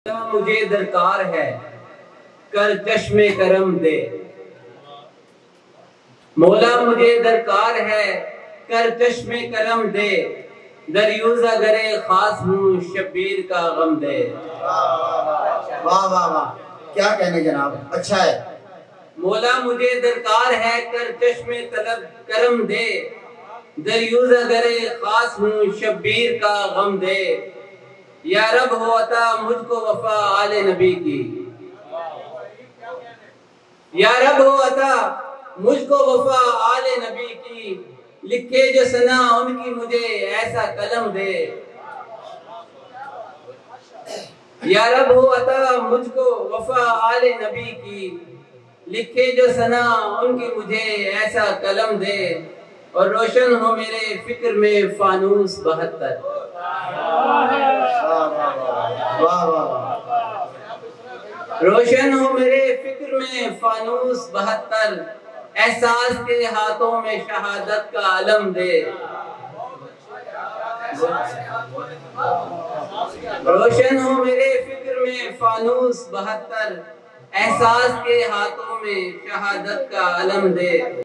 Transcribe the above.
मुझे दरकार है कर चश्मे करम दे। मौला मुझे दरकार है कर चश्मे करम दे। दरियूज़ा गरे खास हूँ शब्बीर का गम दे। वाह वाह वाह, क्या कहने जनाब, अच्छा है। मौला मुझे दरकार है कर चश्मे तलब करम दे। दरियूज़ा गरे खास हूँ शब्बीर का गम दे। या रब हो अता मुझको वफा आले नबी की। या रब हो अता मुझको वफा आले नबी की। लिखे जो सना उनकी मुझे ऐसा कलम दे। या रब हो अता मुझको वफा आले नबी की। लिखे जो सना उनकी मुझे ऐसा कलम दे। और रोशन हो मेरे फिक्र में फानूस 72। वाह वाह वाह, रोशन हो मेरे फिक्र में फानूस 72। एहसास के हाथों में शहादत का अलम दे। रोशन हो मेरे फिक्र में फानूस 72। एहसास के हाथों में शहादत का अलम दे।